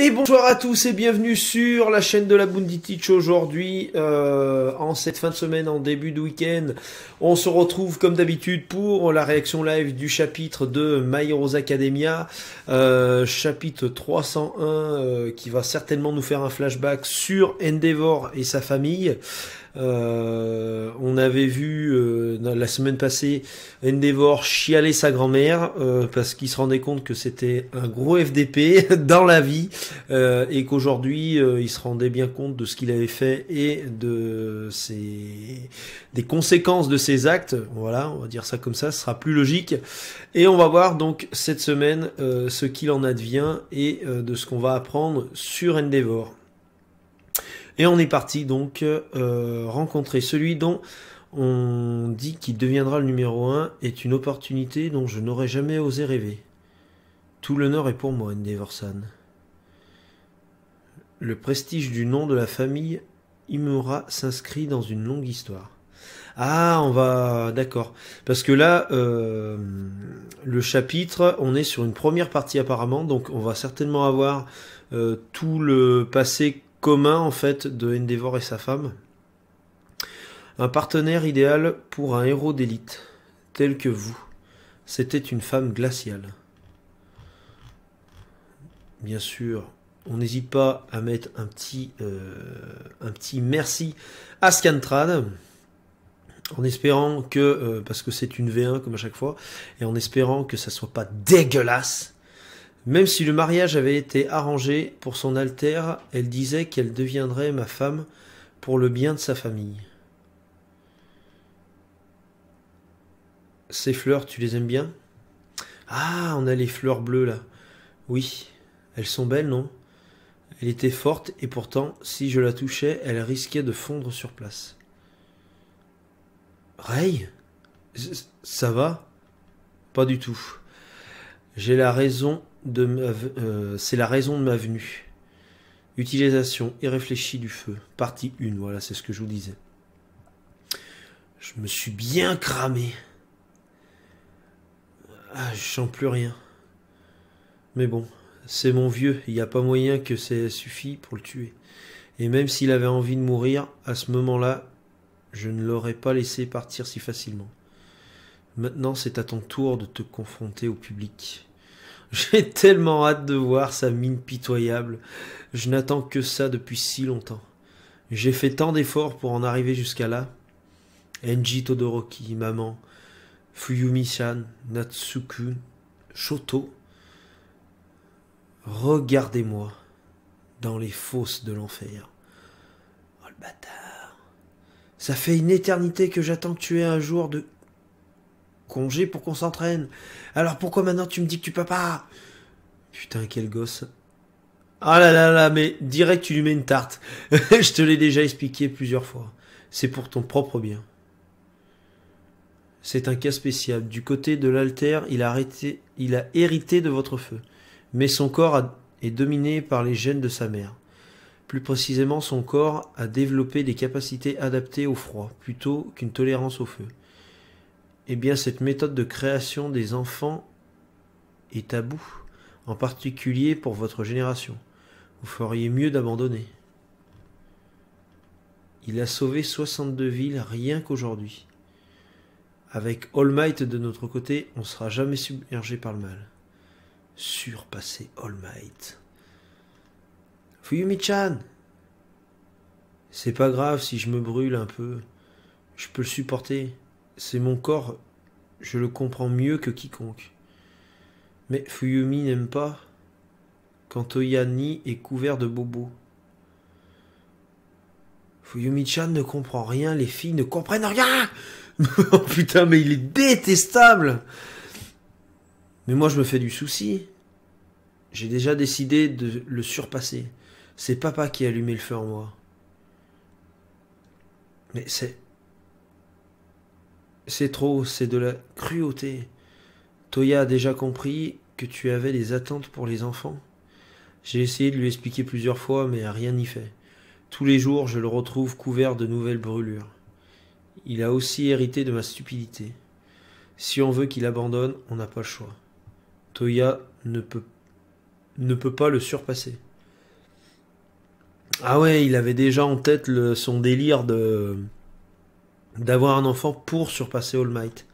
Et bonsoir à tous et bienvenue sur la chaîne de la Bundy Teach. Aujourd'hui, en cette fin de semaine, en début de week-end, on se retrouve comme d'habitude pour la réaction live du chapitre de My Heroes Academia, chapitre 301, qui va certainement nous faire un flashback sur Endeavor et sa famille. On avait vu la semaine passée Endeavor chialer sa grand-mère parce qu'il se rendait compte que c'était un gros FDP dans la vie et qu'aujourd'hui il se rendait bien compte de ce qu'il avait fait et des conséquences de ses actes. Voilà, on va dire ça comme ça, ce sera plus logique. Et on va voir donc cette semaine ce qu'il en advient et de ce qu'on va apprendre sur Endeavor. Et on est parti donc rencontrer celui dont on dit qu'il deviendra le numéro 1 est une opportunité dont je n'aurais jamais osé rêver. Tout l'honneur est pour moi, Endeavor-san. Le prestige du nom de la famille Imura s'inscrit dans une longue histoire. Ah, on va... D'accord. Parce que là, le chapitre, on est sur une première partie apparemment, donc on va certainement avoir tout le passé commun en fait de Endeavor et sa femme. Un partenaire idéal pour un héros d'élite tel que vous. C'était une femme glaciale. Bien sûr, on n'hésite pas à mettre un petit merci à Scantrad, en espérant que, parce que c'est une V1 comme à chaque fois, et en espérant que ça soit pas dégueulasse. Même si le mariage avait été arrangé pour son altère, elle disait qu'elle deviendrait ma femme pour le bien de sa famille. Ces fleurs, tu les aimes bien? Ah, on a les fleurs bleues là. Oui, elles sont belles, non? Elle était forte et pourtant, si je la touchais, elle risquait de fondre sur place. Ray? Ça va? Pas du tout. J'ai la raison c'est la raison de ma venue. Utilisation irréfléchie du feu. Partie 1, voilà, c'est ce que je vous disais. Je me suis bien cramé. Ah, je sens plus rien. Mais bon, c'est mon vieux, il n'y a pas moyen que ça suffise pour le tuer. Et même s'il avait envie de mourir, à ce moment-là, je ne l'aurais pas laissé partir si facilement. Maintenant, c'est à ton tour de te confronter au public. J'ai tellement hâte de voir sa mine pitoyable. Je n'attends que ça depuis si longtemps. J'ai fait tant d'efforts pour en arriver jusqu'à là. Enji Todoroki, maman, Fuyumi-chan, Natsuku, Shoto. Regardez-moi dans les fosses de l'enfer. Oh le bâtard. Ça fait une éternité que j'attends que tu aies un jour de congé pour qu'on s'entraîne. Alors pourquoi maintenant tu me dis que tu peux pas? Putain, quel gosse. Ah là là là, mais direct tu lui mets une tarte. Je te l'ai déjà expliqué plusieurs fois. C'est pour ton propre bien. C'est un cas spécial. Du côté de l'altère, il a hérité de votre feu. Mais son corps est dominé par les gènes de sa mère. Plus précisément, son corps a développé des capacités adaptées au froid, plutôt qu'une tolérance au feu. Eh bien, cette méthode de création des enfants est tabou, en particulier pour votre génération. Vous feriez mieux d'abandonner. Il a sauvé 62 villes rien qu'aujourd'hui. Avec All Might de notre côté, on ne sera jamais submergé par le mal. Surpasser All Might. Fuyumi-chan! C'est pas grave si je me brûle un peu. Je peux le supporter. C'est mon corps, je le comprends mieux que quiconque. Mais Fuyumi n'aime pas quand Toyani est couvert de bobos. Fuyumi-chan ne comprend rien, les filles ne comprennent rien. Oh putain, mais il est détestable. Mais moi je me fais du souci. J'ai déjà décidé de le surpasser. C'est papa qui a allumé le feu en moi. Mais c'est trop, c'est de la cruauté. Toya a déjà compris que tu avais des attentes pour les enfants. J'ai essayé de lui expliquer plusieurs fois, mais rien n'y fait. Tous les jours, je le retrouve couvert de nouvelles brûlures. Il a aussi hérité de ma stupidité. Si on veut qu'il abandonne, on n'a pas le choix. Toya ne peut pas le surpasser. Ah ouais, il avait déjà en tête son délire de d'avoir un enfant pour surpasser All Might.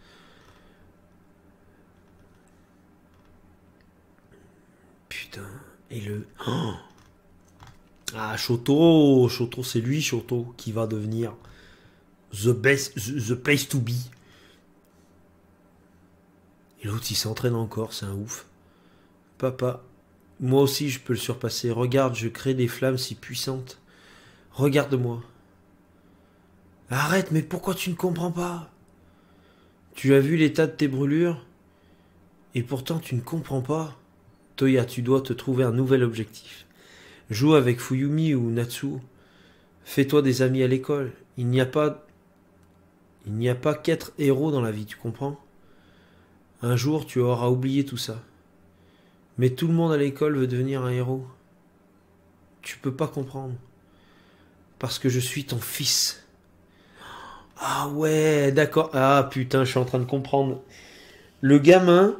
Putain. Et le... Oh. Ah, Shoto, c'est lui, Shoto, qui va devenir the place to be. Et l'autre, il s'entraîne encore, c'est un ouf. Papa, moi aussi, je peux le surpasser. Regarde, je crée des flammes si puissantes. Regarde-moi. Arrête, mais pourquoi tu ne comprends pas? Tu as vu l'état de tes brûlures? Et pourtant, tu ne comprends pas. Toya, tu dois te trouver un nouvel objectif. Joue avec Fuyumi ou Natsuo. Fais-toi des amis à l'école. Il n'y a pas qu'être héros dans la vie, tu comprends? Un jour, tu auras oublié tout ça. Mais tout le monde à l'école veut devenir un héros. Tu peux pas comprendre. Parce que je suis ton fils. Ah ouais, d'accord. Ah putain, je suis en train de comprendre. Le gamin,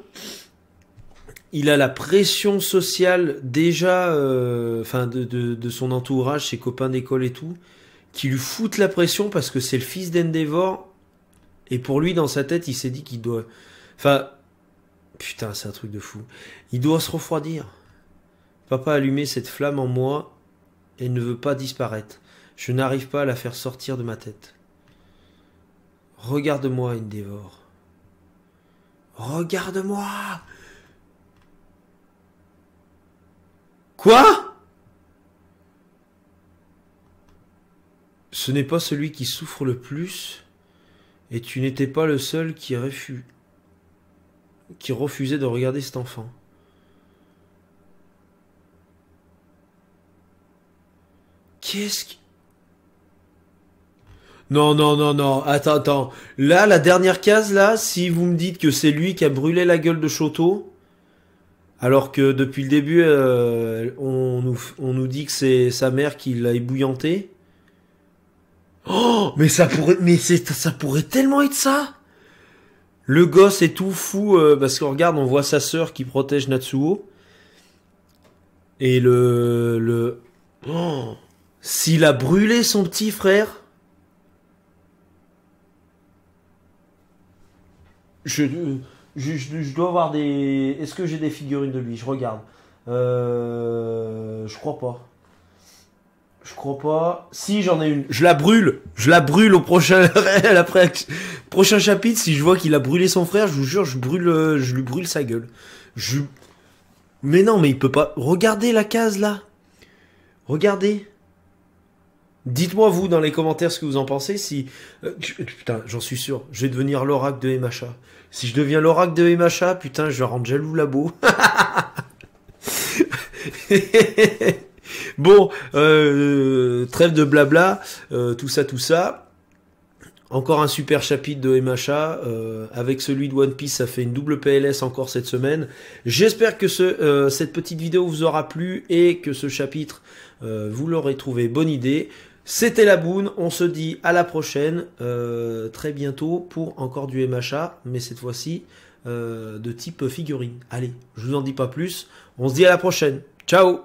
il a la pression sociale déjà, enfin de son entourage, ses copains d'école et tout, qui lui foutent la pression parce que c'est le fils d'Endeavor. Et pour lui, dans sa tête, il s'est dit qu'il doit... Enfin, putain, c'est un truc de fou. Il doit se refroidir. Papa a allumé cette flamme en moi et ne veut pas disparaître. Je n'arrive pas à la faire sortir de ma tête. Regarde-moi, Endeavor. Regarde-moi. Quoi? Ce n'est pas celui qui souffre le plus, et tu n'étais pas le seul qui refusait de regarder cet enfant. Qu'est-ce que... Non, non, non, non, attends. Là, la dernière case, là, si vous me dites que c'est lui qui a brûlé la gueule de Shoto, alors que depuis le début, on nous dit que c'est sa mère qui l'a ébouillanté. Oh, mais ça pourrait tellement être ça. Le gosse est tout fou, parce que regarde, on voit sa sœur qui protège Natsuo. Et Oh, s'il a brûlé son petit frère... Je dois avoir des... Est-ce que j'ai des figurines de lui? Je regarde. Je crois pas. Je crois pas. Si, j'en ai une. Je la brûle. Je la brûle au prochain... prochain chapitre. Si je vois qu'il a brûlé son frère, je vous jure, je lui brûle sa gueule. Mais non, mais il peut pas... Regardez la case, là. Regardez. Dites-moi, vous, dans les commentaires, ce que vous en pensez. Si... putain, j'en suis sûr. Je vais devenir l'oracle de MHA. Si je deviens l'oracle de MHA, putain, je vais rendre jaloux Labo. Bon, trêve de blabla, tout ça. Encore un super chapitre de MHA. Avec celui de One Piece, ça fait une double PLS encore cette semaine. J'espère que cette petite vidéo vous aura plu et que ce chapitre, vous l'aurez trouvé bonne idée. C'était la Boune, on se dit à la prochaine, très bientôt pour encore du MHA, mais cette fois-ci de type figurine. Allez, je vous en dis pas plus, on se dit à la prochaine. Ciao!